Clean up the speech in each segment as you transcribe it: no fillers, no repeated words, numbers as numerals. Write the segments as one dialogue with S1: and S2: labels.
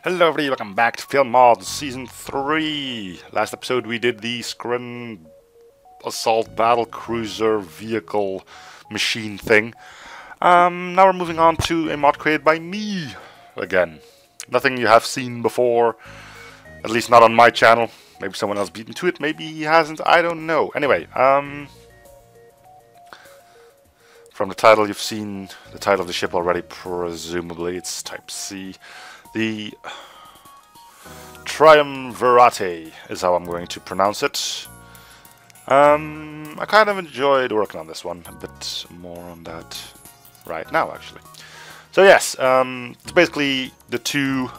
S1: Hello everybody, welcome back to FTL Mods Season 3. Last episode we did the Scrin Assault Battle Cruiser Vehicle Machine thing. Now we're moving on to a mod created by me again. Nothing you have seen before, at least not on my channel. Maybe someone else beat into it, maybe he hasn't, I don't know. Anyway, from the title you've seen the title of the ship already, presumably it's Type C. The Triumvirate is how I'm going to pronounce it. I kind of enjoyed working on this one. A bit more on that right now, actually. So yes, it's basically the two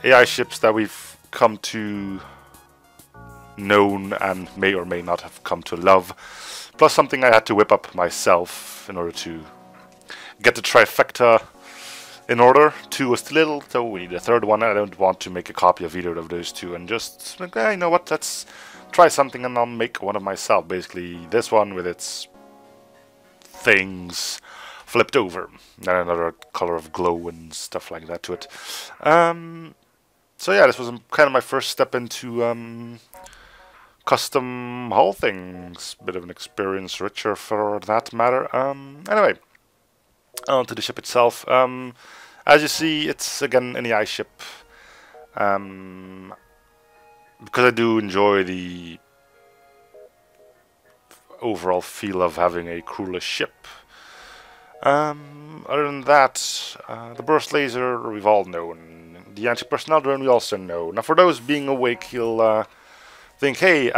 S1: AI ships that we've come to known and may or may not have come to love, plus something I had to whip up myself in order to get the trifecta in order. Two was too little, so we need a third one. I don't want to make a copy of either of those two and just, okay, you know what, let's try something and I'll make one of myself. Basically this one with its things flipped over and another color of glow and stuff like that to it. So yeah, this was kind of my first step into custom hull things. Bit of an experience richer for that matter. Anyway, on to the ship itself. As you see, it's again an AI ship. Because I do enjoy the overall feel of having a crewless ship. Other than that, the burst laser we've all known. The anti-personnel drone we also know. Now for those being awake, you'll think, hey,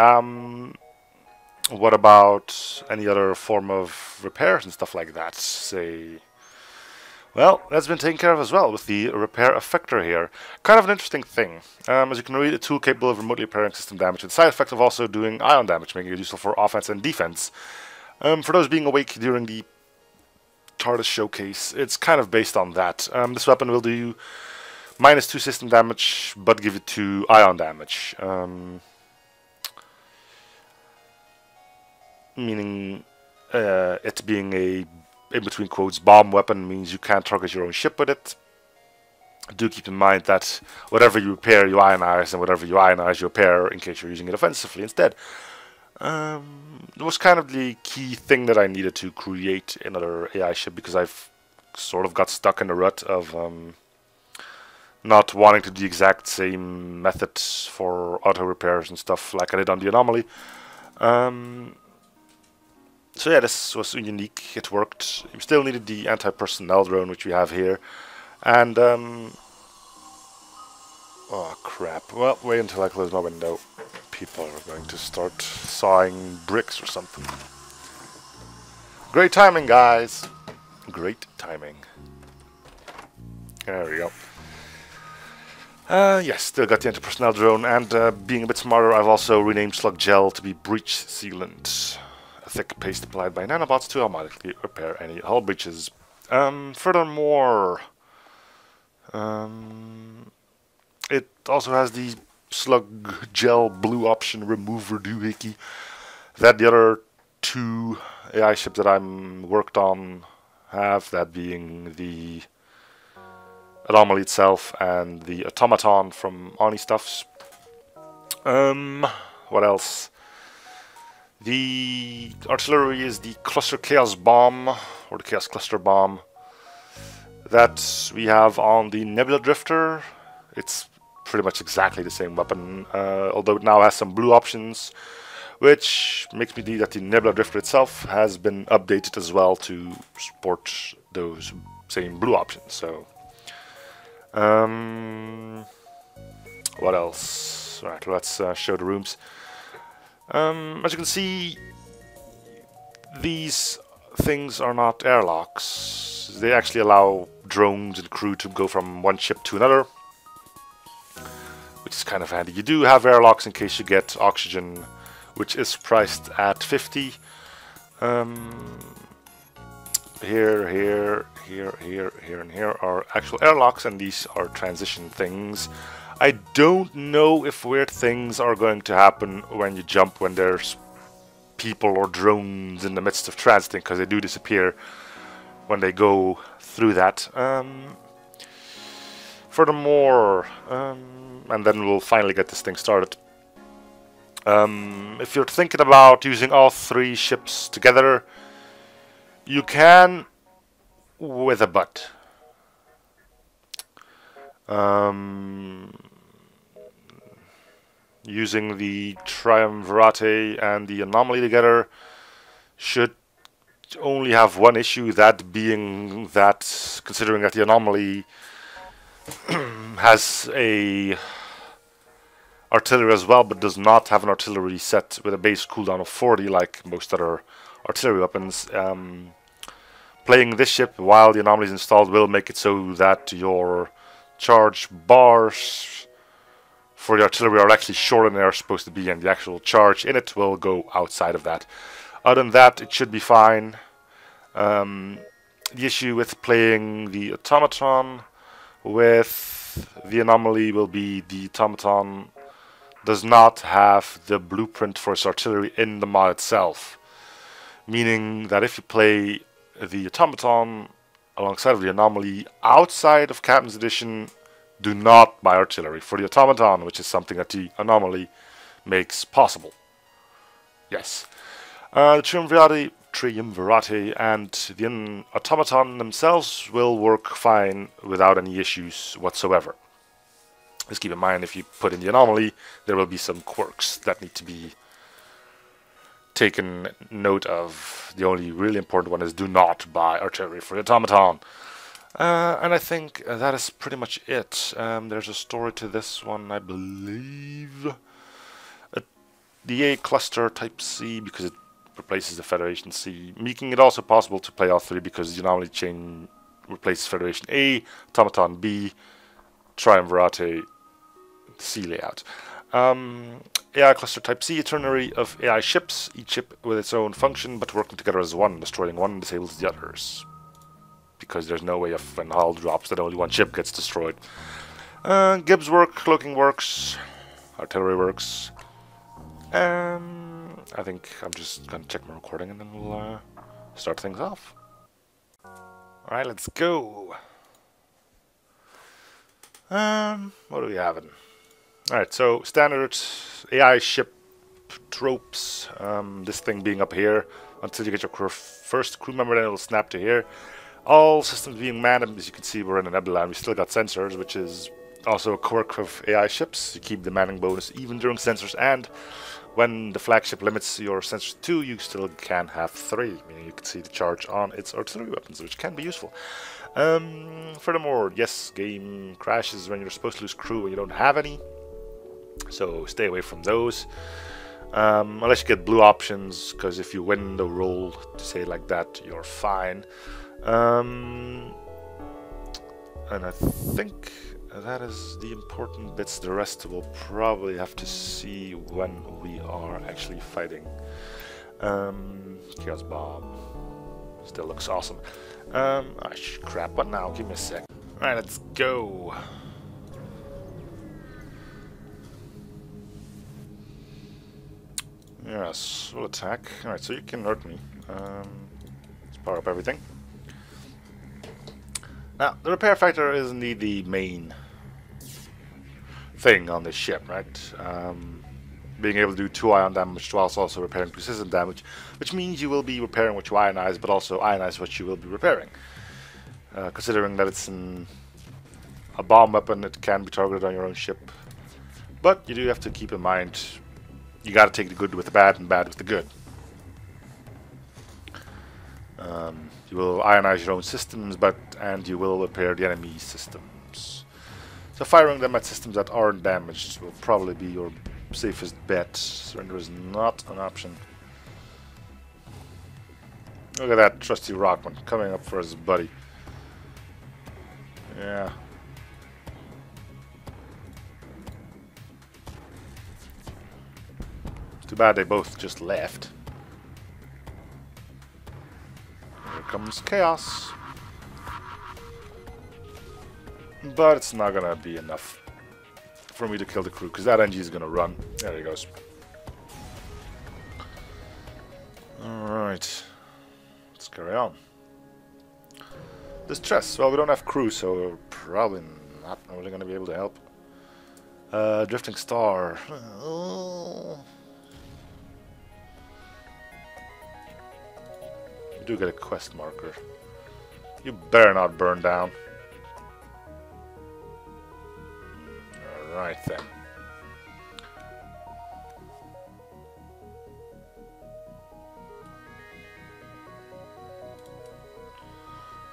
S1: what about any other form of repairs and stuff like that? Say, well, that's been taken care of as well with the repair effector here. Kind of an interesting thing. As you can read, a tool capable of remotely repairing system damage with the side effect of also doing ion damage, making it useful for offense and defense. For those being awake during the TARDIS showcase, it's kind of based on that. This weapon will do -2 system damage, but give it 2 ion damage. Meaning it being a, in between quotes, bomb weapon means you can't target your own ship with it. Do keep in mind that whatever you repair you ionize, and whatever you ionize you repair in case you're using it offensively instead. It was kind of the key thing that I needed to create another AI ship, because I've sort of got stuck in the rut of not wanting to do the exact same methods for auto repairs and stuff like I did on the Anomaly. So yeah, this was unique, it worked. We still needed the anti-personnel drone, which we have here. And, oh crap, well, wait until I close my window. People are going to start sawing bricks or something. Great timing, guys! Great timing. There we go. Yes, still got the anti-personnel drone, and being a bit smarter, I've also renamed Slug Gel to be Breach Sealant. A thick paste applied by nanobots to automatically repair any hull breaches. Furthermore, it also has the Slug Gel Blue Option Remover doohickey that the other two AI ships that I'm worked on have, that being the Anomaly itself and the Automaton from Oni Stuffs. What else? The artillery is the Cluster Chaos Bomb, or the Chaos Cluster Bomb, that we have on the Nebula Drifter. It's pretty much exactly the same weapon, although it now has some blue options, which makes me believe that the Nebula Drifter itself has been updated as well to support those same blue options. So, what else? Alright, let's show the rooms. As you can see, these things are not airlocks. They actually allow drones and crew to go from one ship to another, which is kind of handy. You do have airlocks in case you get oxygen, which is priced at 50. Here, and here are actual airlocks, and these are transition things. I don't know if weird things are going to happen when you jump when there's people or drones in the midst of transiting, because they do disappear when they go through that. Furthermore, and then we'll finally get this thing started. If you're thinking about using all 3 ships together, you can, with a but. Using the Triumvirate and the Anomaly together should only have one issue, that being that, considering that the Anomaly has a artillery as well, but does not have an artillery set with a base cooldown of 40 like most other artillery weapons. Playing this ship while the Anomaly is installed will make it so that your charge bars for the artillery are actually shorter than they're supposed to be, and the actual charge in it will go outside of that. Other than that, it should be fine. The issue with playing the automaton with the Anomaly will be the automaton does not have the blueprint for its artillery in the mod itself. Meaning that if you play the automaton alongside of the Anomaly outside of Captain's Edition, do not buy artillery for the automaton, which is something that the Anomaly makes possible. Yes. The Triumvirate and the automaton themselves will work fine without any issues whatsoever. Just keep in mind, if you put in the Anomaly, there will be some quirks that need to be taken note of. The only really important one is do not buy artillery for the automaton. And I think that is pretty much it. There's a story to this one, I believe. The A cluster type C, because it replaces the Federation C, making it also possible to play all 3 because the Anomaly chain replaces Federation A, automaton B, Triumvirate C layout. AI cluster type C, a ternary of AI ships, each ship with its own function but working together as one. Destroying one disables the others, because there's no way of when hull drops that only one ship gets destroyed. Gibbs work, cloaking works, artillery works. I think I'm just gonna check my recording and then we'll start things off. Alright, let's go. What are we having? Alright, so standard AI ship tropes. This thing being up here until you get your first crew member, then it'll snap to here. All systems being manned. As you can see, we're in a nebula and we still got sensors, which is also a quirk of AI ships. You keep the manning bonus even during sensors, and when the flagship limits your sensors to 2, you still can have 3, meaning you can see the charge on its artillery weapons, which can be useful. Furthermore, yes, game crashes when you're supposed to lose crew and you don't have any, so stay away from those. Unless you get blue options, because if you win the roll, to say it like that, you're fine. And I think that is the important bits. The rest we'll probably have to see when we are actually fighting. Chaos Bomb still looks awesome. Crap, what now? Give me a sec. Alright, let's go. Yes, we'll attack. Alright, so you can hurt me. Let's power up everything. Now, the repair factor is indeed the main thing on this ship, right? Being able to do 2 ion damage whilst also repairing persistent damage, which means you will be repairing what you ionize, but also ionize what you will be repairing. Considering that it's a bomb weapon, it can be targeted on your own ship. But you do have to keep in mind, you gotta take the good with the bad and bad with the good. You will ionize your own systems, and you will repair the enemy systems. So firing them at systems that aren't damaged will probably be your safest bet. Surrender is not an option. Look at that trusty Rockman coming up for his buddy. Yeah. Too bad they both just left. Here comes chaos. But it's not gonna be enough for me to kill the crew, because that NG is gonna run. There he goes. Alright. Let's carry on. Distress. Well, we don't have crew, so we're probably not really going to be able to help. Drifting Star. You do get a quest marker. You better not burn down. Alright then.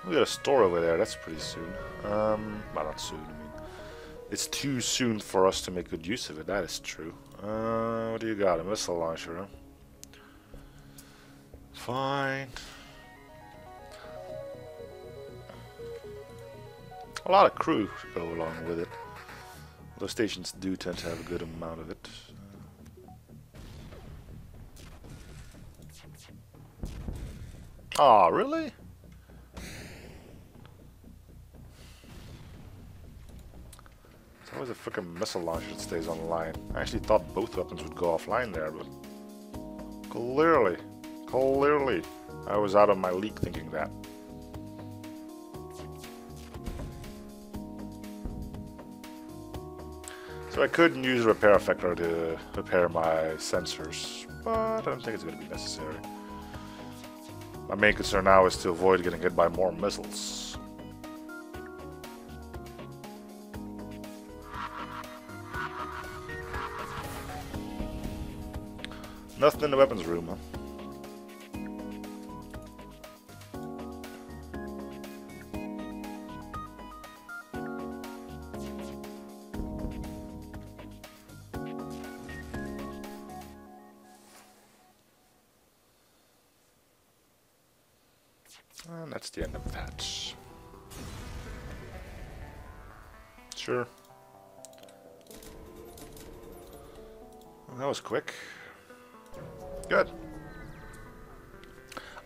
S1: We got a store over there, that's pretty soon. Well, not soon, I mean. It's too soon for us to make good use of it, that is true. What do you got? A missile launcher, huh? Fine. A lot of crew to go along with it. Those stations do tend to have a good amount of it. Aw, really? It's always a freaking missile launcher that stays online. I actually thought both weapons would go offline there, but clearly, I was out of my league thinking that. So I could use a repair effector to repair my sensors, but I don't think it's going to be necessary. My main concern now is to avoid getting hit by more missiles. Nothing in the weapons room, huh? And that's the end of that. Sure. Well, that was quick. Good.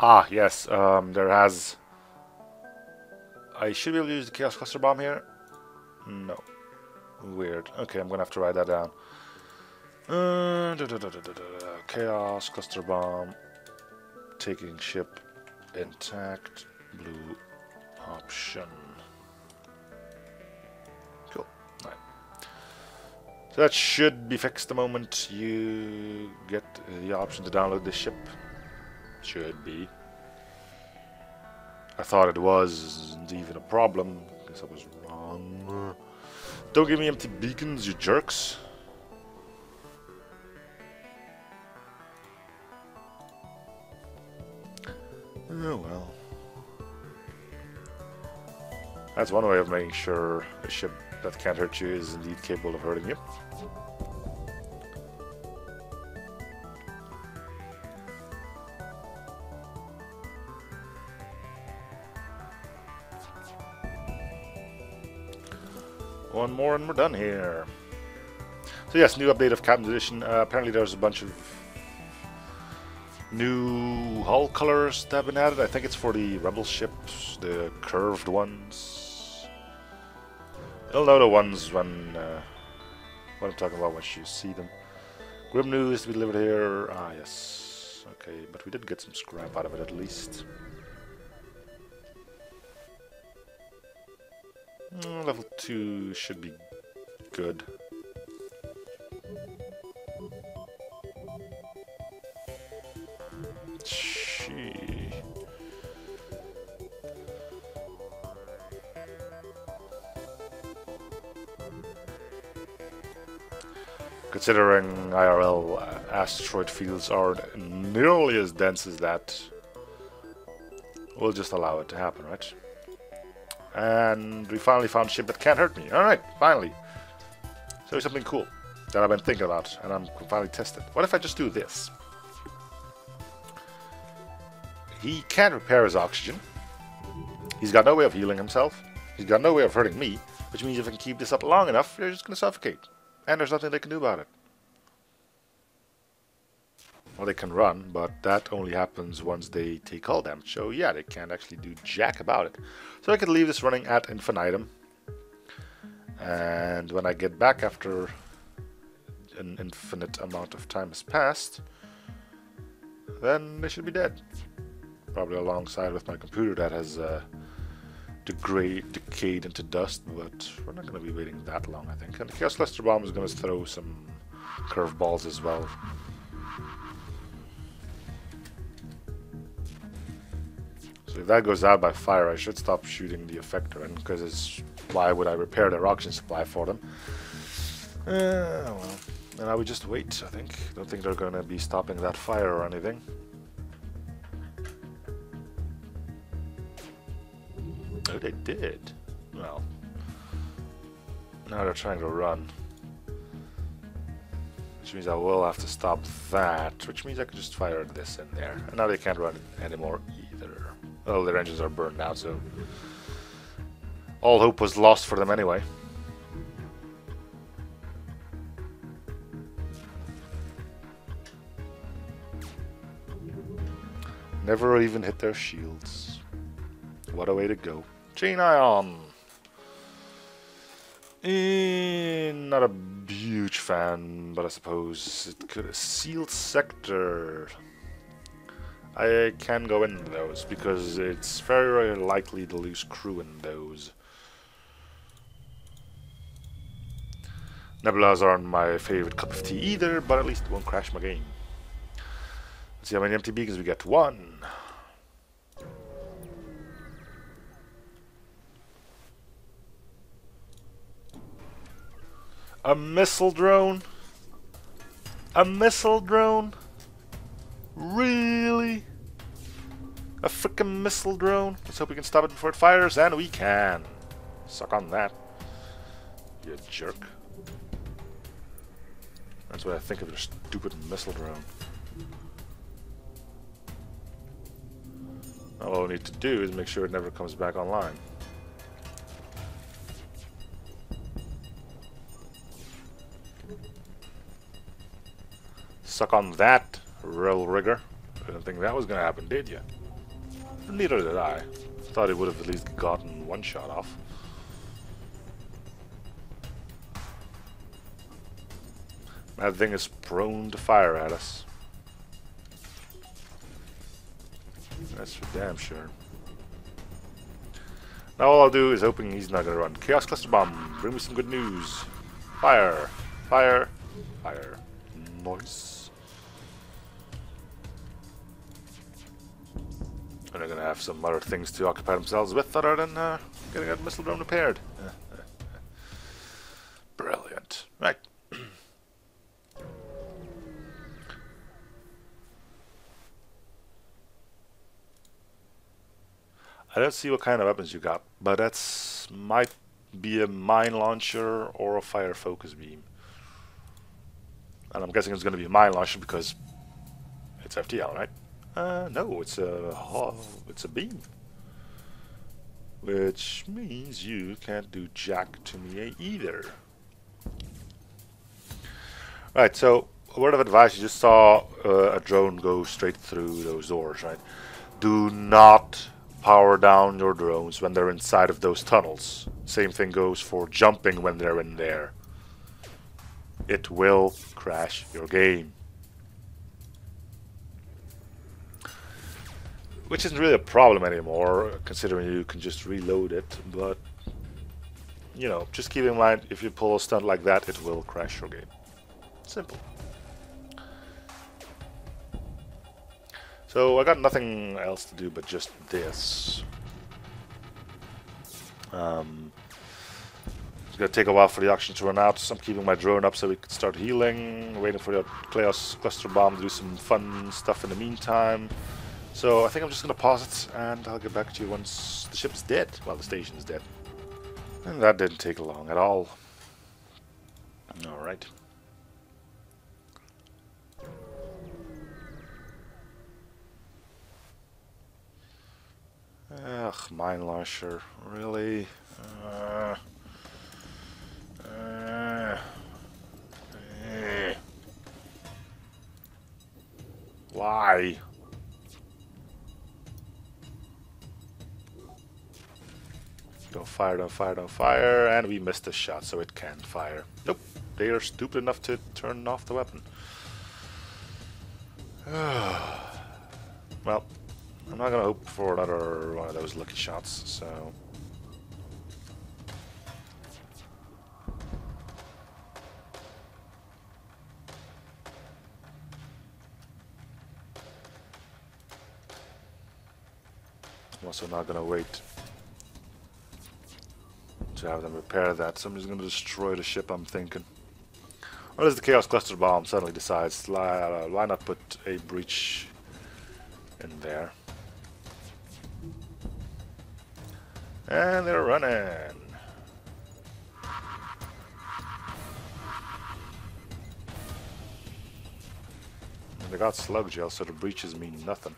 S1: Ah, yes, there has... I should be able to use the Chaos Cluster Bomb here? No. Weird. Okay, I'm gonna have to write that down. Chaos Cluster Bomb. Taking ship intact. Blue option. Cool. Right. So that should be fixed the moment you get the option to download the ship. Should be. I thought it wasn't even a problem. Guess I was wrong. Don't give me empty beacons, you jerks. Oh well. That's one way of making sure a ship that can't hurt you is indeed capable of hurting you. One more and we're done here. So yes, new update of Captain's Edition. Apparently there's a bunch of new hull colors that have been added. I think it's for the Rebel ships, the curved ones. You'll know the ones when what I'm talking about once you see them. Grim News to be delivered here. Ah, yes. Okay, but we did get some scrap out of it at least. Level 2 should be good. Considering IRL asteroid fields aren't nearly as dense as that, we'll just allow it to happen, right? And we finally found a ship that can't hurt me. Alright, finally. So it's something cool that I've been thinking about, and I'm finally tested. What if I just do this? He can't repair his oxygen. He's got no way of healing himself. He's got no way of hurting me, which means if I can keep this up long enough, they're just going to suffocate. And there's nothing they can do about it. Well, they can run, but that only happens once they take hull damage. So yeah, they can't actually do jack about it. So I could leave this running at infinitum. And when I get back after an infinite amount of time has passed, then they should be dead. Probably alongside with my computer that has decayed into dust, but we're not going to be waiting that long, I think. And the Chaos Cluster Bomb is going to throw some curveballs as well. So if that goes out by fire, I should stop shooting the effector in, because it's why would I repair their oxygen supply for them? Well, then I would just wait, I think. Don't think they're going to be stopping that fire or anything. Oh, they did. Well, now they're trying to run. Which means I will have to stop that, which means I can just fire this in there. And now they can't run anymore either. Well, their engines are burned out, so all hope was lost for them anyway. Never even hit their shields. What a way to go. Chain Ion! Not a huge fan, but I suppose it could. A sealed sector. I can go in those because it's very likely to lose crew in those. Nebulas aren't my favorite cup of tea either, but at least it won't crash my game. Let's see how many empty beacons we get. 1. A missile drone? A missile drone? Really? A frickin' missile drone? Let's hope we can stop it before it fires, and we can. Suck on that, you jerk. That's what I think of your stupid missile drone. Now all we need to do is make sure it never comes back online. Suck on that, rail rigger. I didn't think that was going to happen, did you? Neither did I. Thought it would have at least gotten one shot off. That thing is prone to fire at us. That's for damn sure. Now all I'll do is hoping he's not going to run. Chaos Cluster Bomb, bring me some good news. Fire, fire, fire. Nice. And they're going to have some other things to occupy themselves with other than getting that missile drone repaired. Brilliant. Right. I don't see what kind of weapons you got, but that's might be a mine launcher or a fire focus beam. And I'm guessing it's going to be a mine launcher because it's FTL, right? No, it's a beam. Which means you can't do jack to me either. Right, so a word of advice, you just saw a drone go straight through those doors, right? Do not power down your drones when they're inside of those tunnels. Same thing goes for jumping when they're in there. It will crash your game. Which isn't really a problem anymore, considering you can just reload it, but you know, just keep in mind, if you pull a stunt like that, it will crash your game. Simple. So I got nothing else to do but just this. It's gonna take a while for the oxygen to run out, so I'm keeping my drone up so we can start healing, waiting for the Chaos Cluster Bomb to do some fun stuff in the meantime. So I think I'm just gonna pause it, and I'll get back to you once the ship's dead. Well, the station's dead. And that didn't take long at all. Alright. Ugh, mine launcher, really? Why? Don't fire, don't fire, don't fire, and we missed the shot, so it can fire. Nope, they are stupid enough to turn off the weapon. Well, I'm not gonna hope for another one of those lucky shots, so I'm also not gonna wait to have them repair that. Somebody's gonna destroy the ship, I'm thinking. Unless the Chaos Cluster Bomb suddenly decides, why not put a breach in there? And they're running. And they got slug gel, so the breaches mean nothing.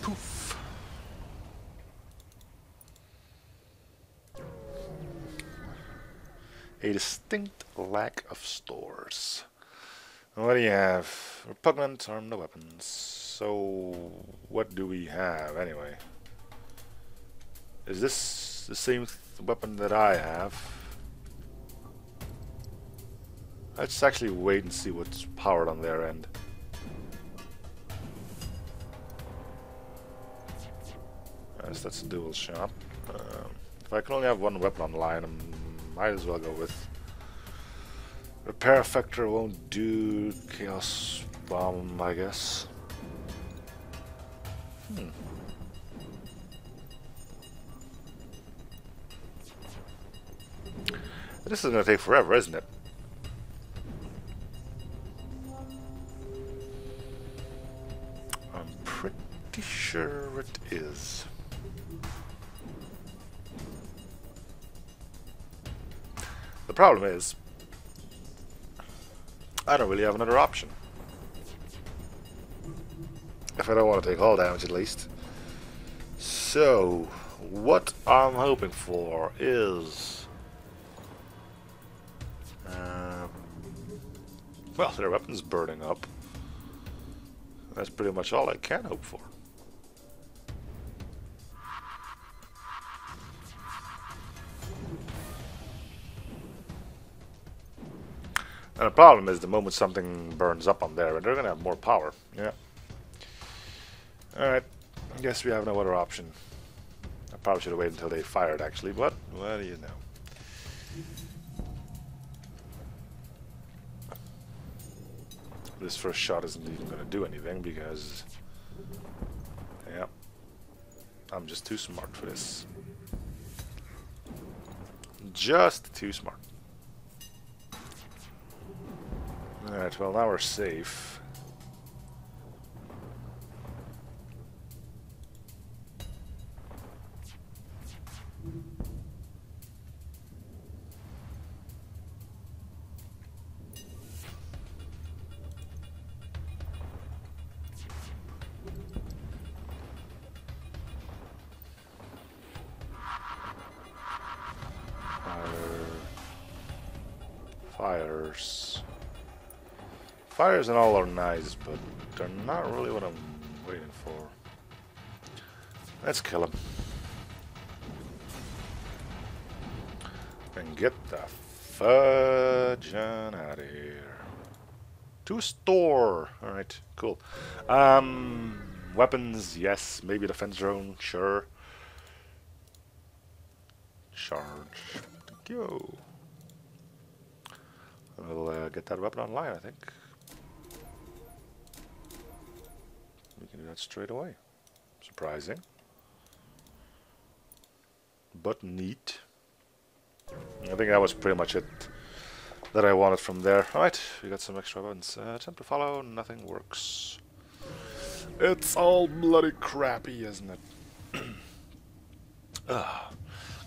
S1: Poof. A distinct lack of stores. What do you have? Repugnant, armed, no weapons. So, what do we have anyway? Is this the same weapon that I have? Let's actually wait and see what's powered on their end. Yes, that's a dual shot. If I can only have one weapon online, I might as well go with repair factor. Won't do. Chaos bomb, I guess. This is gonna take forever, isn't it? I'm pretty sure it is. The problem is, I don't really have another option. If I don't want to take all damage, at least. So, what I'm hoping for is... well, their weapon's burning up. That's pretty much all I can hope for. And the problem is, the moment something burns up on there, they're gonna have more power. Yeah. Alright. I guess we have no other option. I probably should have waited until they fired, actually, but what do you know? This first shot isn't even gonna do anything because... yeah. I'm just too smart for this. Just too smart. Alright, well now we're safe. Fires. Fires and all are nice, but they're not really what I'm waiting for. Let's kill him. And get the fudge on out of here. To a store! Alright, cool. Weapons, yes. Maybe a defense drone, sure. Charge. Go. We'll get that weapon online, I think. We can do that straight away. Surprising. But neat. I think that was pretty much it that I wanted from there. Alright, we got some extra weapons. Attempt to follow, nothing works. It's all bloody crappy, isn't it?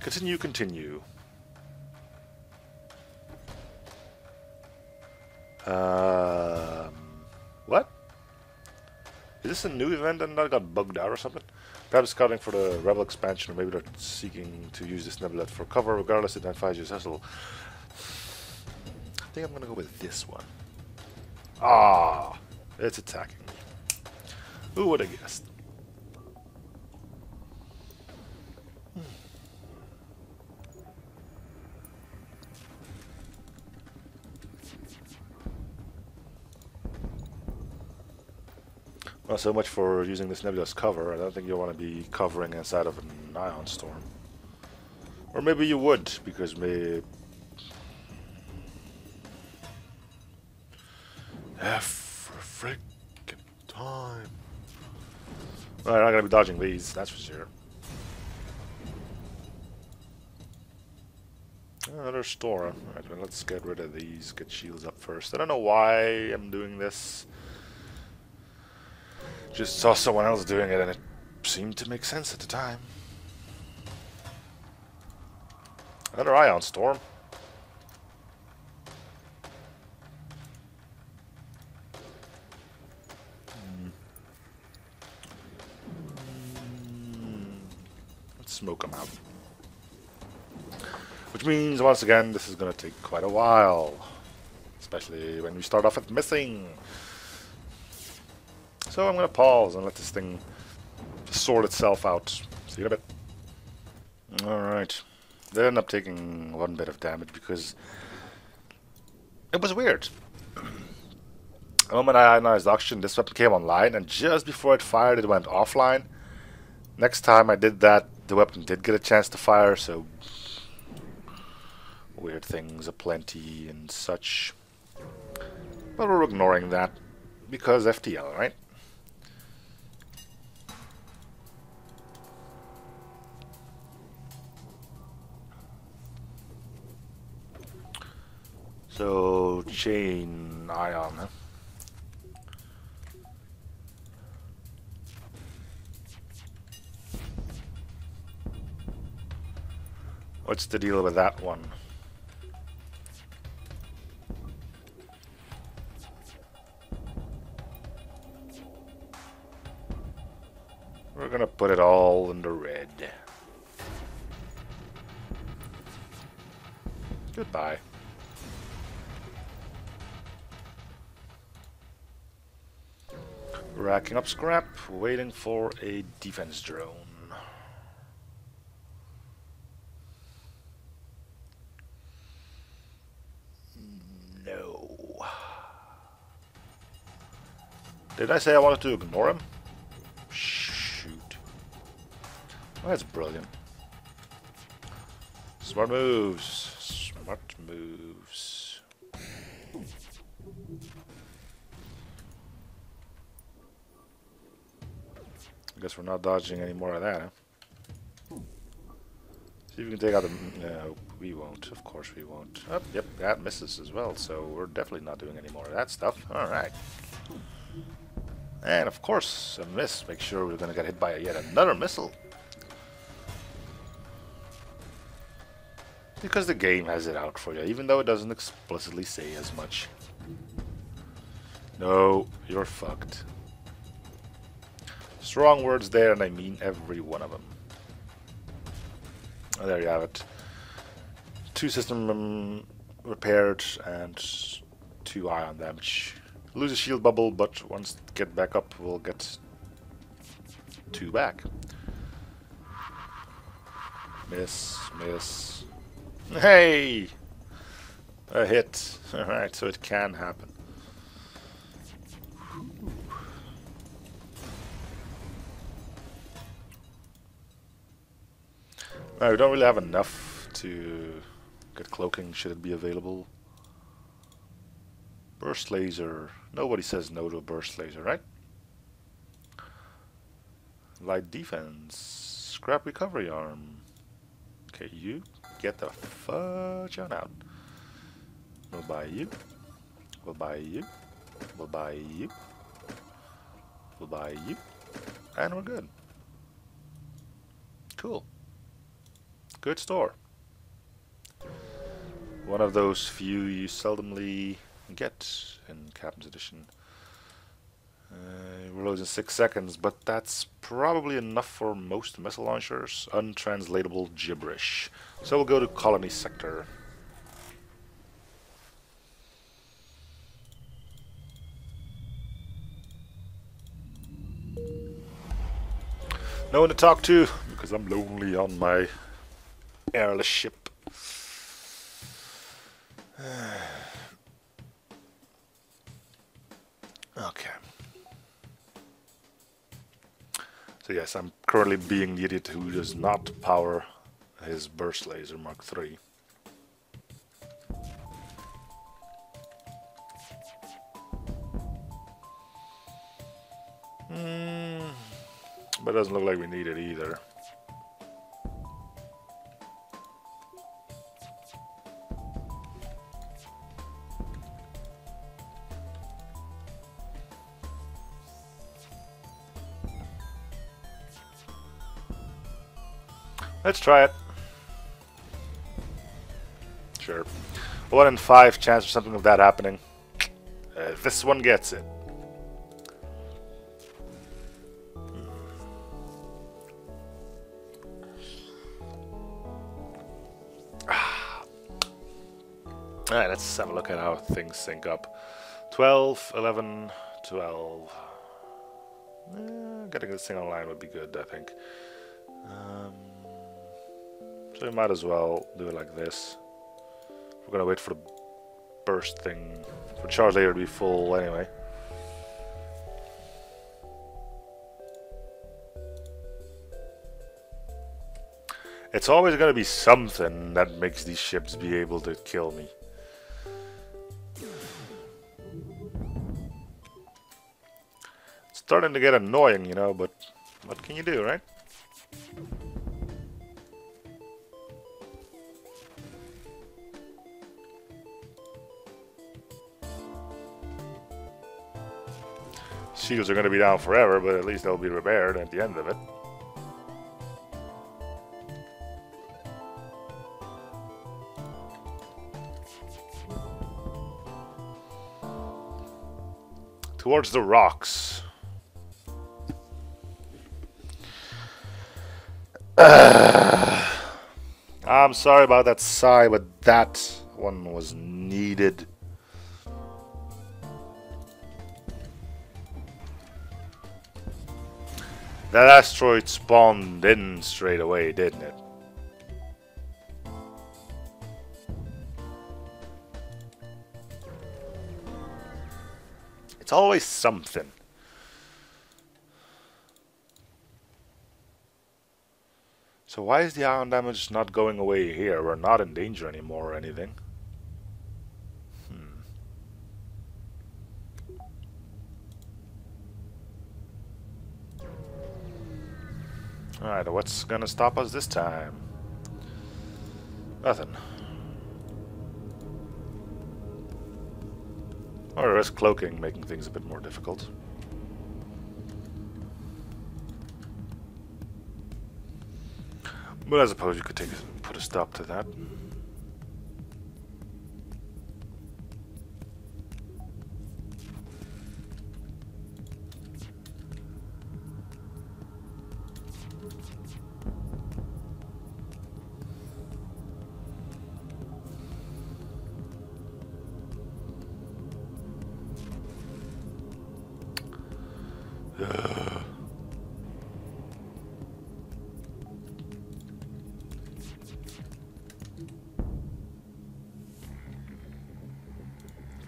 S1: Continue, continue. What? Is this a new event and that got bugged out or something? Perhaps scouting for the rebel expansion, or maybe they're seeking to use this nebula for cover. Regardless, it identifies you as hostile. I think I'm gonna go with this one. Ah, it's attacking me. Who would have guessed? Well, so much for using this nebula as cover. I don't think you want to be covering inside of an an ion storm. Or maybe you would, because maybe... F for frickin' time. Well, I'm not gonna be dodging these, that's for sure. Another store. Alright, well, let's get rid of these, get shields up first. I don't know why I'm doing this. Just saw someone else doing it and it seemed to make sense at the time. Another ion storm. Let's smoke them out. Which means, once again, this is going to take quite a while. Especially when we start off with missing. So I'm going to pause and let this thing sort itself out. See you in a bit. Alright. They ended up taking one bit of damage because it was weird. The moment I ionized oxygen, this weapon came online, and just before it fired, it went offline. Next time I did that, the weapon did get a chance to fire, so weird things aplenty and such. But we're ignoring that because FTL, right? So, chain ion, huh? What's the deal with that one? We're gonna put it all in the red. Goodbye. Racking up scrap, waiting for a defense drone. No. Did I say I wanted to ignore him? Shoot. Well, that's brilliant. Smart moves. Smart moves. I guess we're not dodging any more of that, huh? See if we can take out the... No, we won't. Of course we won't. Oh, yep, that misses as well, so we're definitely not doing any more of that stuff. Alright. And of course, a miss. Make sure we're gonna get hit by yet another missile. Because the game has it out for you, even though it doesn't explicitly say as much. No, you're fucked. Strong words there, and I mean every one of them. Oh, there you have it. 2 system repaired and 2 ion damage. Lose a shield bubble, but once get back up, we'll get 2 back. Miss, miss. Hey! A hit. Alright, so it can happen. No, we don't really have enough to get cloaking, should it be available. Burst laser. Nobody says no to a burst laser, right? Light defense. Scrap recovery arm. Okay, you get the fudge on out. We'll buy you. We'll buy you. We'll buy you. We'll buy you. And we're good. Cool. Good store. One of those few you seldomly get in Captain's Edition. Reloads in 6 seconds, but that's probably enough for most missile launchers. Untranslatable gibberish. So we'll go to Colony Sector. No one to talk to, because I'm lonely on my airless ship. Okay. So So yes, I'm currently being the idiot who does not power his burst laser Mark III. But it doesn't look like we need it either. Let's try it. Sure. 1 in 5 chance or something of that happening. This one gets it. Alright, let's have a look at how things sync up. 12, 11, 12. Getting this thing online would be good, I think. So we might as well do it like this. We're gonna wait for the burst thing, for charge later to be full anyway. It's always gonna be something that makes these ships be able to kill me. It's starting to get annoying, you know, but what can you do, right? Shields are going to be down forever, but at least they'll be repaired at the end of it. Towards the rocks. I'm sorry about that sigh, but that one was needed. That asteroid spawned in straight away, didn't it? It's always something. So why is the ion damage not going away here? We're not in danger anymore or anything. Alright, what's gonna stop us this time? Nothing. Or risk cloaking, making things a bit more difficult. But I suppose you could put a stop to that.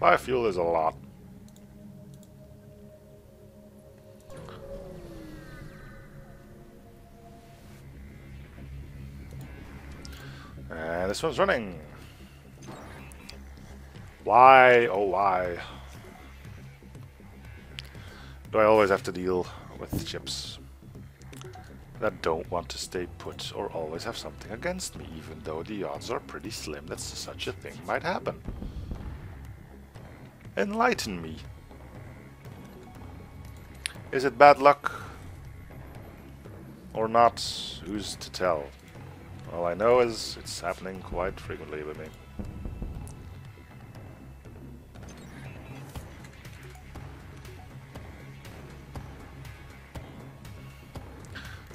S1: Fire fuel is a lot. And this one's running. Why? Oh, why? Do I always have to deal with ships that don't want to stay put or always have something against me, even though the odds are pretty slim that such a thing might happen? Enlighten me. Is it bad luck or not? Who's to tell? All I know is it's happening quite frequently with me.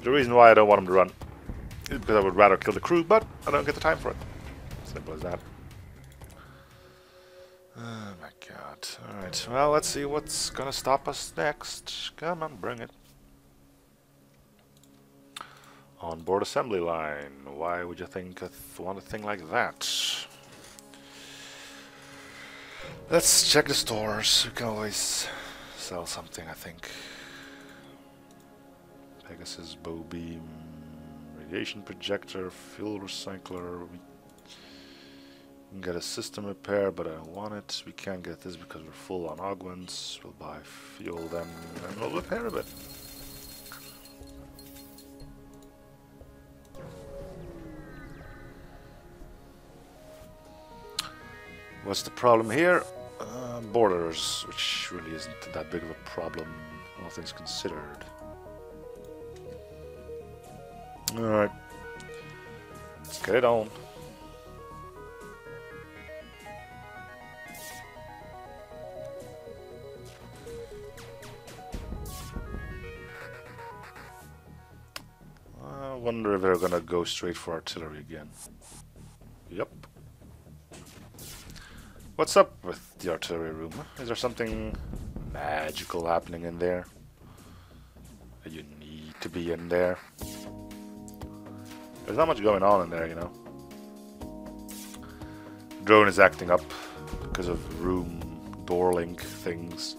S1: The reason why I don't want him to run is because I would rather kill the crew, but I don't get the time for it. Simple as that. Oh my god. Alright, well, let's see what's gonna stop us next. Come on, bring it. Onboard assembly line. Why would you want a thing like that? Let's check the stores. We can always sell something, I think. Pegasus, bow beam, radiation projector, fuel recycler. We can get a system repair, but I don't want it. We can't get this because we're full on augments. We'll buy fuel then, and we'll repair a bit. What's the problem here? Borders, which really isn't that big of a problem, all things considered. Alright. Let's get it on. I wonder if they're gonna go straight for artillery again. Yep. What's up with the artillery room? Is there something magical happening in there? You need to be in there. There's not much going on in there, you know. Drone is acting up because of room door link things.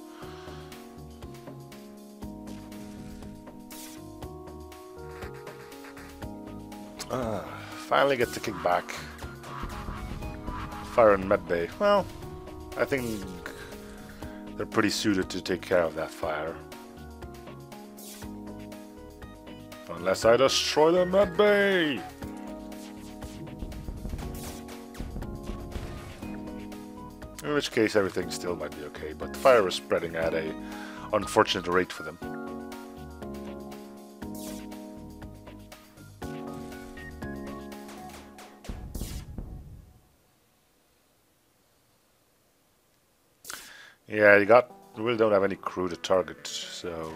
S1: Finally get to kick back. Fire and medbay. Well, I think they're pretty suited to take care of that fire. Unless I destroy the medbay! In which case everything still might be okay, but the fire is spreading at a unfortunate rate for them. Yeah, you really don't have any crew to target, so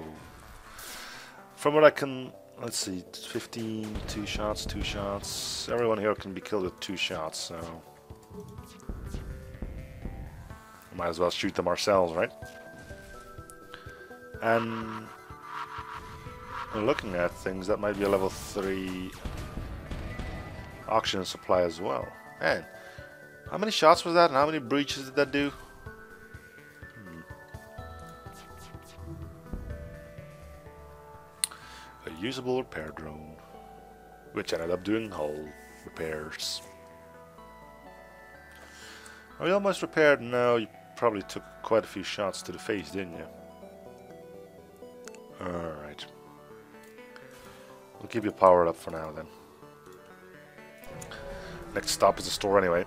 S1: from what I can, let's see, 15, 2 shots, 2 shots. Everyone here can be killed with 2 shots, so might as well shoot them ourselves, right? And looking at things, that might be a level 3 oxygen supply as well. Man, how many shots was that, and how many breaches did that do? A usable repair drone, which ended up doing hull repairs. Are we almost repaired? No, you probably took quite a few shots to the face, didn't you? Alright. We'll keep you powered up for now then. Next stop is the store anyway.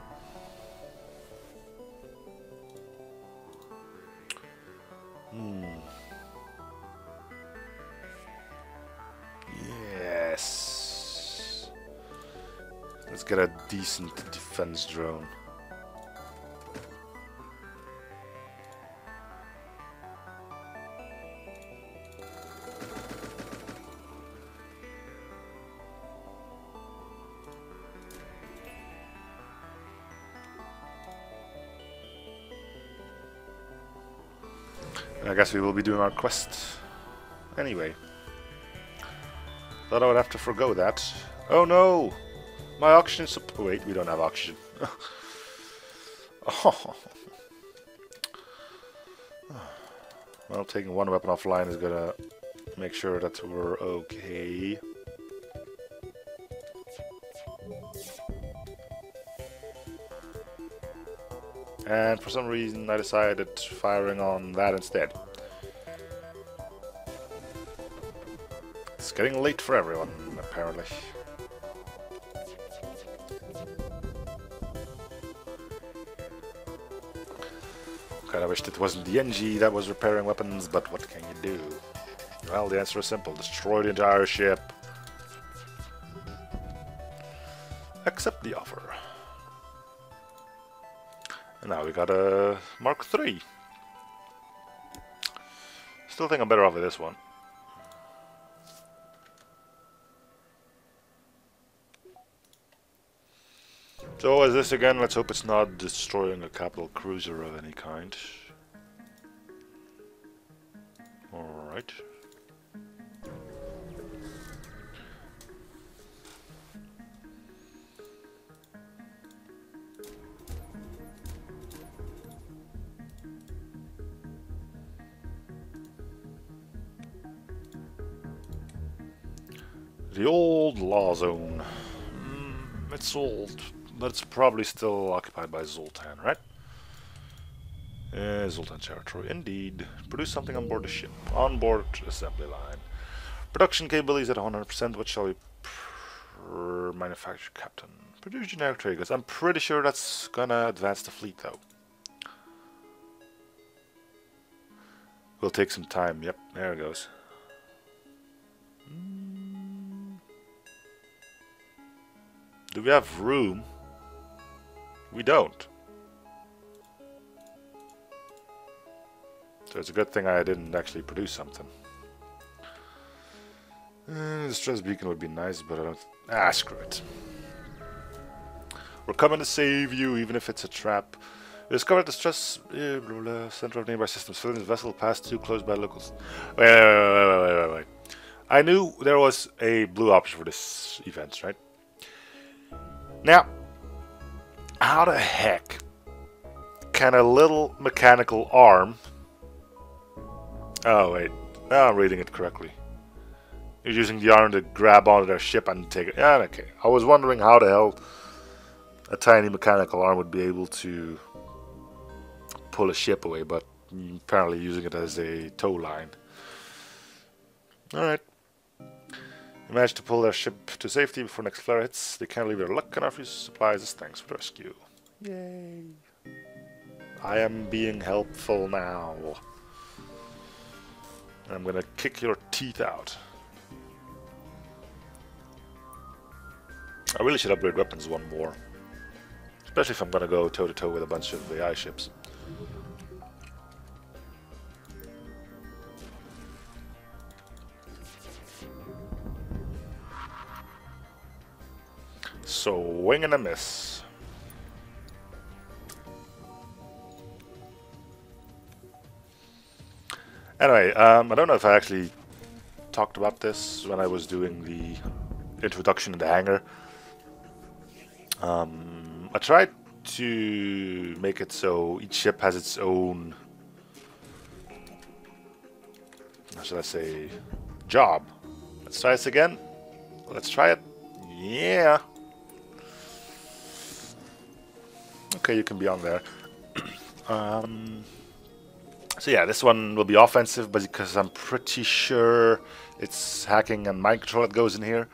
S1: Yes. Let's get a decent defense drone. I guess we will be doing our quest anyway. Thought I would have to forgo that. Oh no! My oxygen wait, we don't have oxygen. Oh. Well, taking one weapon offline is gonna make sure that we're okay. And for some reason I decided firing on that instead. It's getting late for everyone, apparently. Kinda wished it wasn't the NG that was repairing weapons, but what can you do? Well, the answer is simple. Destroy the entire ship. Accept the offer. And now we got a Mark III. Still think I'm better off with this one. So as this again, let's hope it's not destroying a capital cruiser of any kind. Alright. The old law zone. It's old, but it's probably still occupied by Zoltan, right? Zoltan territory, indeed. Produce something on board the ship. On board assembly line. Production capabilities at 100%. What shall we manufacture, Captain? Produce generic trade goods. I'm pretty sure that's gonna advance the fleet, though. Will take some time. Yep, there it goes. Do we have room? We don't. So it's a good thing I didn't actually produce something. The stress beacon would be nice, but I don't... Ah, screw it. We're coming to save you, even if it's a trap. We discovered the stress center of nearby systems. Filling this vessel passed too close by locals. Wait. I knew there was a blue option for this event, right? Now, how the heck can a little mechanical arm... Oh, wait. Now I'm reading it correctly. You're using the arm to grab onto their ship and take it. Yeah, okay. I was wondering how the hell a tiny mechanical arm would be able to pull a ship away, but apparently using it as a tow line. Alright. They managed to pull their ship to safety before next flare hits. They can't leave their luck and our supplies as thanks for the rescue. Yay. I am being helpful now. I'm gonna kick your teeth out. I really should upgrade weapons one more. Especially if I'm gonna go toe-to-toe with a bunch of AI ships. Swing and a miss. Anyway, I don't know if I actually talked about this when I was doing the introduction in the hangar. I tried to make it so each ship has its own, how should I say, job. Let's try this again. Let's try it. Yeah. Okay, you can be on there. So yeah, this one will be offensive, but because I'm pretty sure it's hacking and mind control that goes in here.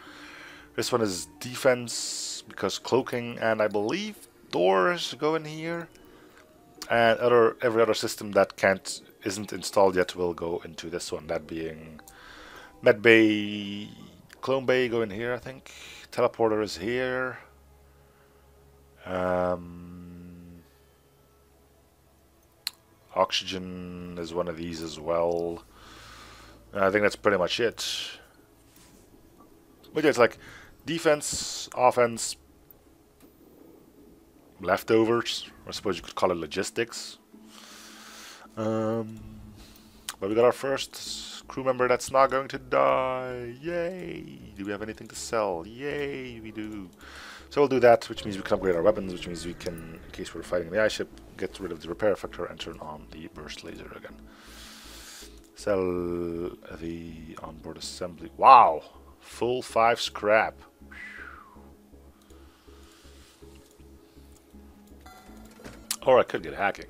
S1: This one is defense because cloaking and I believe doors go in here. And every other system that isn't installed yet will go into this one. That being med bay, clone bay go in here, I think. Teleporter is here. Oxygen is one of these as well. I think that's pretty much it. But yeah, it's like defense, offense, leftovers. I suppose you could call it logistics. But we got our first crew member that's not going to die. Yay! Do we have anything to sell? Yay, we do. So we'll do that, which means we can upgrade our weapons, which means we can, in case we're fighting the ice ship, get rid of the repair factor and turn on the burst laser again. Sell the onboard assembly. Wow! Full 5 scrap. Or I could get hacking.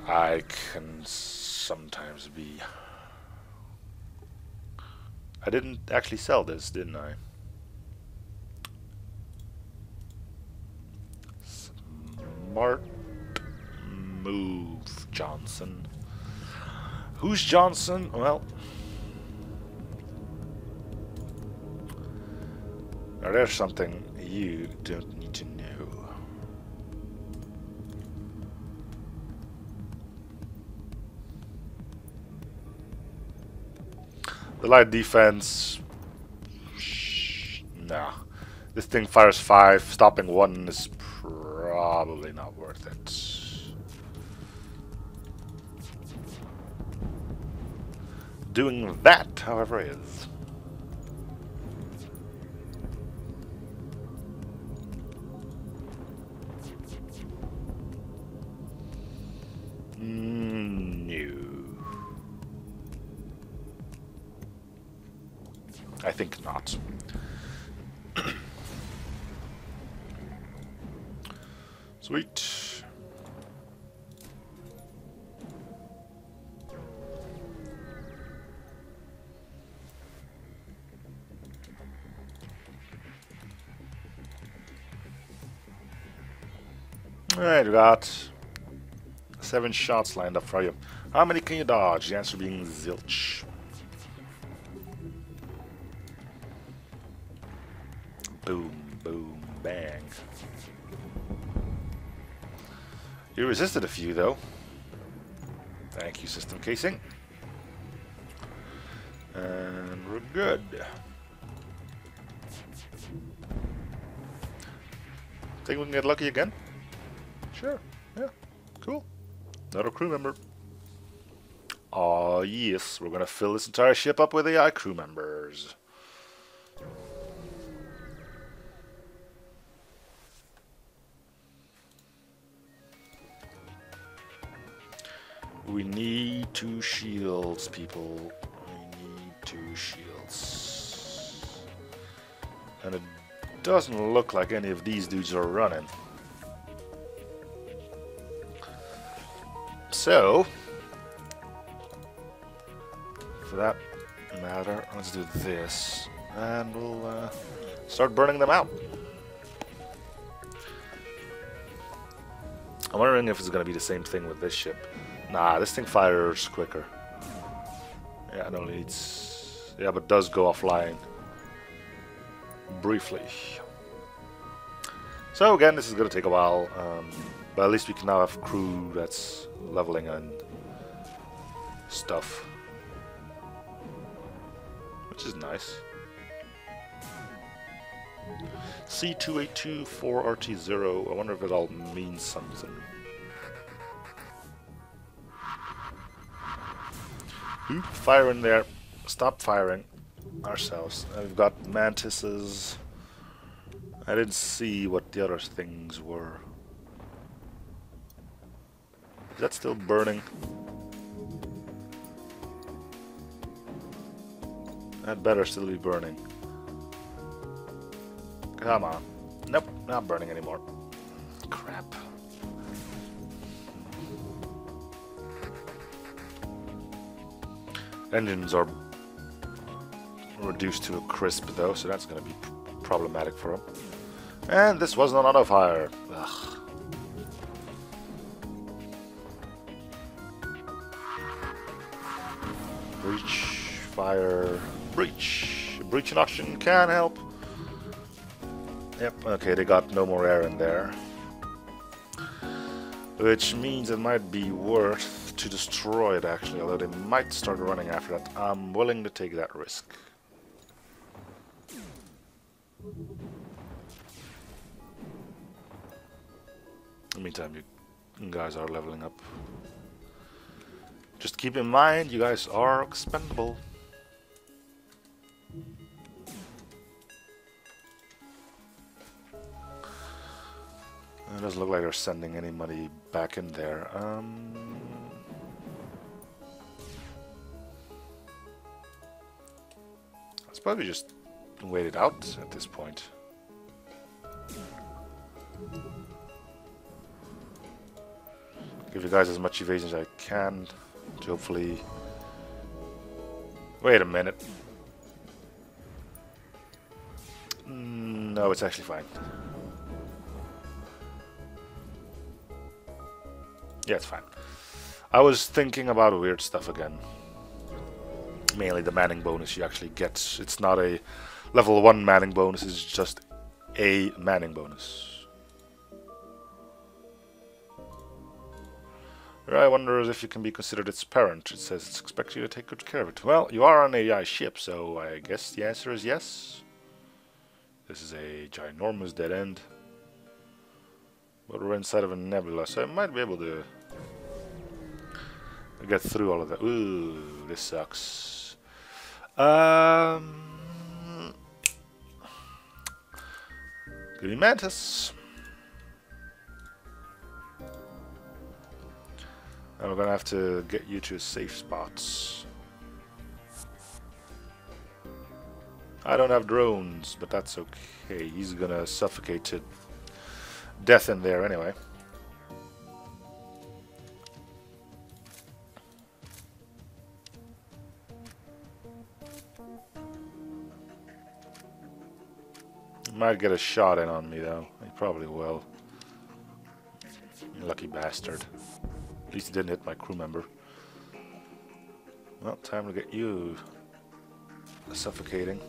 S1: I can sometimes be... I didn't actually sell this, didn't I? Smart move, Johnson. Who's Johnson? Well... Now there's something you don't need to know. The light defense... Nah. This thing fires 5, stopping 1 is probably not worth it. Doing that, however, is. I think not. Sweet. Alright, we got 7 shots lined up for you. How many can you dodge? The answer being zilch. Boom, boom, bang. You resisted a few, though. Thank you, system casing. And we're good. Think we can get lucky again? Sure, yeah, cool. Another crew member. Oh yes, we're gonna fill this entire ship up with AI crew members. We need 2 shields, people. We need 2 shields. And it doesn't look like any of these dudes are running. So, for that matter, let's do this. And we'll start burning them out. I'm wondering if it's going to be the same thing with this ship. Nah, this thing fires quicker. Yeah, no needs. Yeah, but does go offline. Briefly. So again, this is going to take a while. But at least we can now have crew that's leveling and stuff. Which is nice. C2824RT0. I wonder if it all means something. Fire in there. Stop firing ourselves. And we've got mantises. I didn't see what the other things were. Is that still burning? That better still be burning. Come on. Nope, not burning anymore. Crap. Engines are reduced to a crisp though, so that's going to be problematic for them. And this wasn't on auto fire. Ugh. Breach, fire, breach. Breach and oxygen can help. Yep, okay, they got no more air in there. Which means it might be worth to destroy it actually, although they might start running after that. I'm willing to take that risk. In the meantime, you guys are leveling up. Just keep in mind, you guys are expendable. It doesn't look like they're sending any money back in there. Let's probably just wait it out at this point. Give you guys as much evasion as I can to hopefully... Wait a minute. No, it's actually fine. Yeah, it's fine. I was thinking about weird stuff again. Mainly the manning bonus you actually get. It's not a level 1 manning bonus, it's just a manning bonus. I wonder if you can be considered its parent. It says it's expected you to take good care of it. Well, you are on an AI ship, so I guess the answer is yes. This is a ginormous dead end. But we're inside of a nebula, so I might be able to get through all of that. Ooh, this sucks. Give me Mantis. And we're gonna have to get you to safe spots. I don't have drones, but that's okay. He's gonna suffocate to death in there anyway. He might get a shot in on me though. He probably will. You lucky bastard. At least he didn't hit my crew member. Well, time to get you suffocating.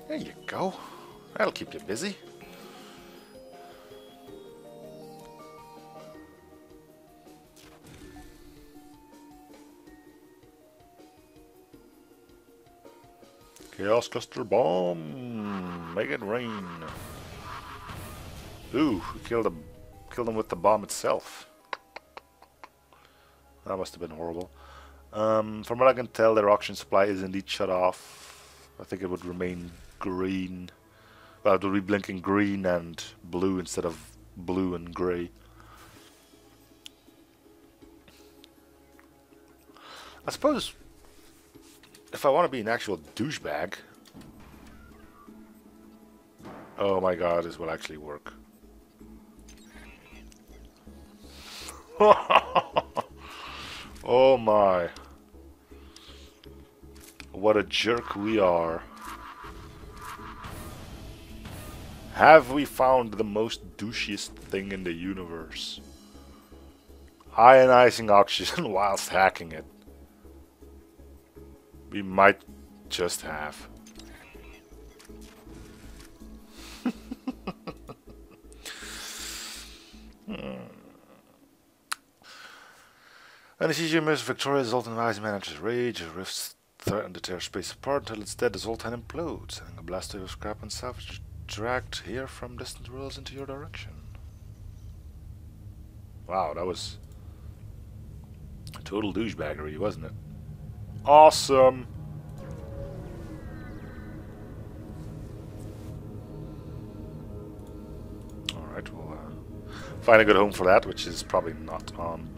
S1: There you go. That'll keep you busy. Chaos cluster bomb. Make it rain. Ooh, killed him with the bomb itself. That must have been horrible. From what I can tell, their oxygen supply is indeed shut off. I think it would remain green. Well, it would be blinking green and blue instead of blue and grey. I suppose if I want to be an actual douchebag, oh my god, this will actually work. Oh my. What a jerk we are. Have we found the most douchiest thing in the universe? Ionizing oxygen whilst hacking it. We might just have. Anesthesia moves Victoria, Zoltan eyes manages rage, rifts threaten to tear space apart until it's dead. The Zoltan implodes, sending a blast wave of scrap and salvage dragged here from distant worlds into your direction. Wow, that was total douchebaggery, wasn't it? Awesome! Alright, we'll find a good home for that, which is probably not on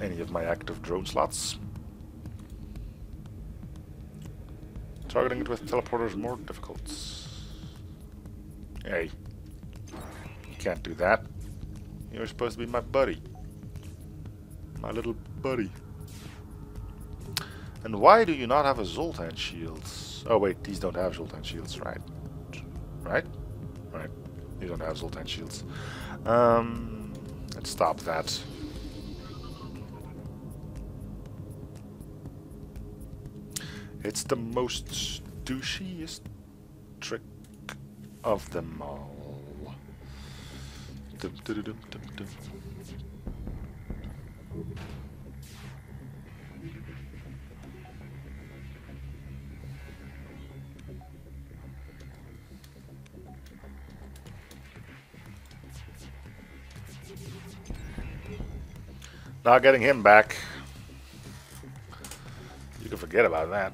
S1: any of my active drone slots. Targeting it with teleporters is more difficult. Hey, you can't do that. You're supposed to be my buddy. My little buddy. And why do you not have a Zoltan shields? Oh wait, these don't have Zoltan shields, right? Right? Right. These don't have Zoltan shields. Let's stop that. It's the most douchiest trick of them all. Dum, dum, dum, dum, dum. Not getting him back. You can forget about that.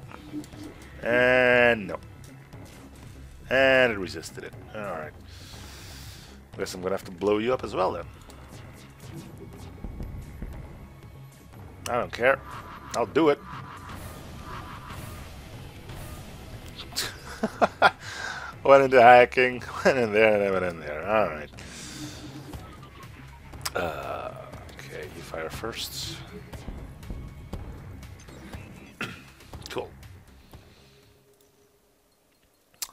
S1: And no. And it resisted it. Alright. Guess I'm gonna have to blow you up as well then. I don't care. I'll do it. Went into hacking, went in there, and then went in there. Alright. Okay, you fire first. Cool.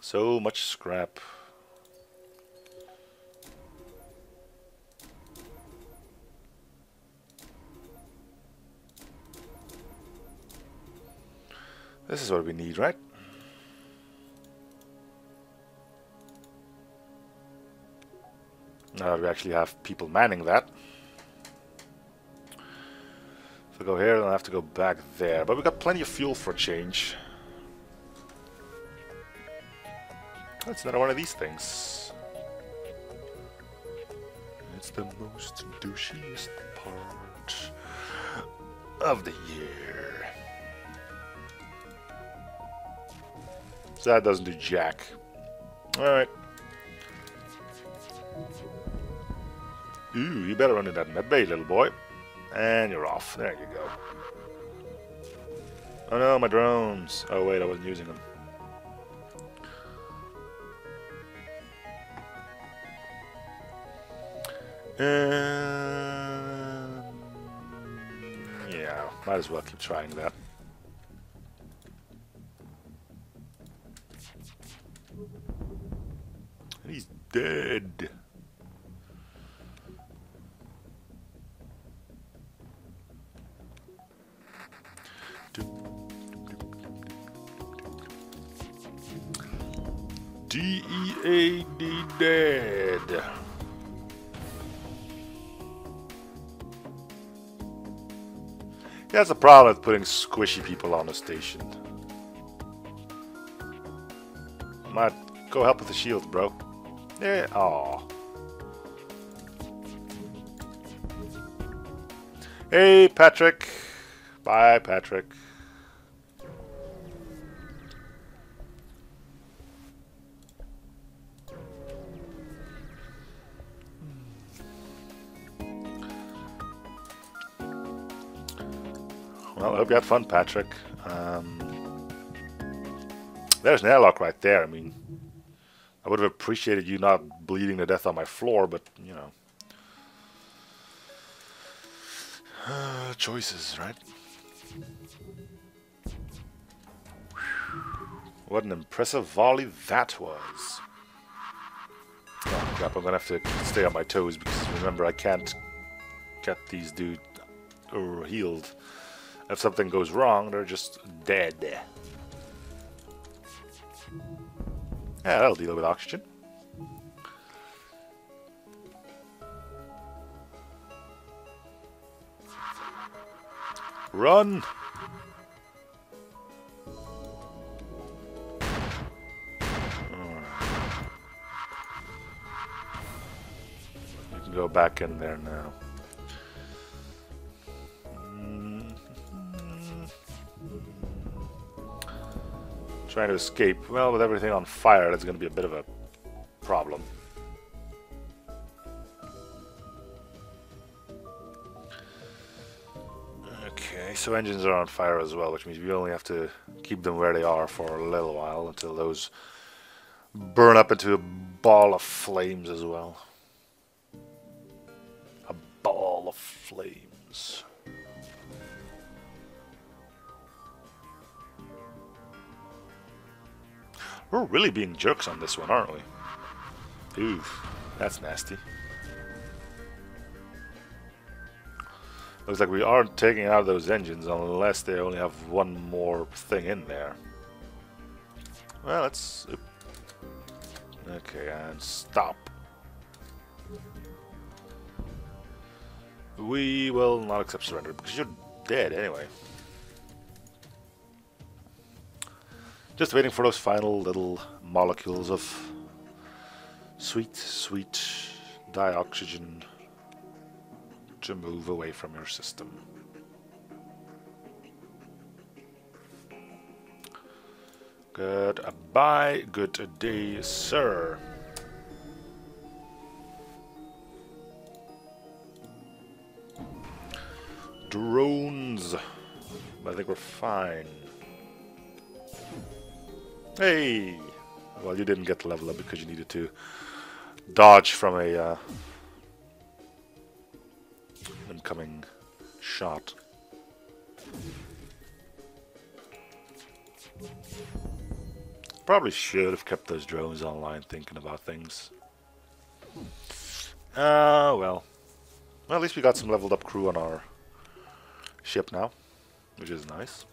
S1: So much scrap. This is what we need, right? Now that we actually have people manning that. If I go here, then I have to go back there. But we got plenty of fuel for a change. That's another one of these things. It's the most douchiest part of the year. So that doesn't do jack. Alright. Ooh, you better run in that medbay, little boy. And you're off. There you go. Oh no, my drones. Oh wait, I wasn't using them. Yeah, might as well keep trying that. He's dead. D-E-A-D dead. Yeah, that's the problem with putting squishy people on a station. Might go help with the shields, bro. Yeah, aw. Hey, Patrick. Bye, Patrick. Well, I hope you had fun, Patrick. There's an airlock right there. I mean, I would have appreciated you not bleeding to death on my floor, but, you know. Choices, right? What an impressive volley that was. Oh crap, I'm gonna have to stay on my toes because remember I can't get these dudes healed. If something goes wrong, they're just dead. Yeah, that'll deal with oxygen. Run! You can go back in there now. Trying to escape. Well, with everything on fire, that's going to be a bit of a problem. Okay, so engines are on fire as well, which means we only have to keep them where they are for a little while until those burn up into a ball of flames as well. A ball of flames. We're really being jerks on this one, aren't we? Oof, that's nasty. Looks like we aren't taking out those engines unless they only have one more thing in there. Well, let's... Okay, and stop. We will not accept surrender because you're dead anyway. Just waiting for those final little molecules of sweet, sweet dioxygen to move away from your system. Goodbye, good day, sir. Drones. I think we're fine. Hey! Well, you didn't get the level up because you needed to dodge from a incoming shot. Probably should have kept those drones online thinking about things. Well. Well, at least we got some leveled up crew on our ship now, which is nice.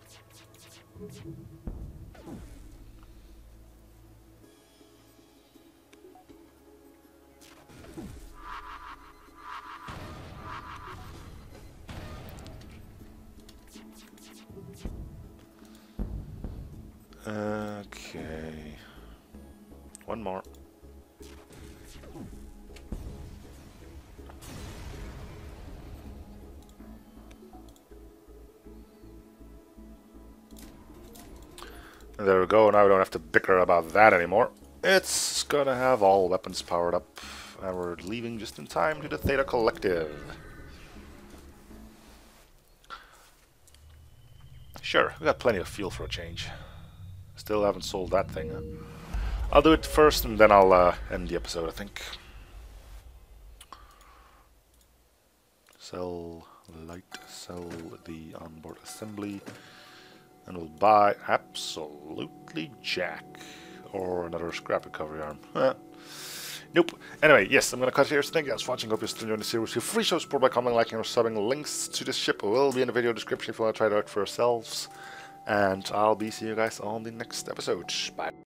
S1: Okay. One more. And there we go, now we don't have to bicker about that anymore. It's gonna have all weapons powered up, and we're leaving just in time to the Theta Collective. Sure, we got plenty of fuel for a change. Still haven't sold that thing, huh? I'll do it first and then I'll end the episode, I think. Sell light, sell the onboard assembly, and we'll buy absolutely jack. Or another scrap recovery arm. Nope. Anyway, yes, I'm going to cut here. So thank you guys for watching. Hope you're still enjoying the series. Feel free to show support by commenting, liking, or subbing. Links to this ship will be in the video description if you want to try it out for yourselves. And I'll be seeing you guys on the next episode. Bye.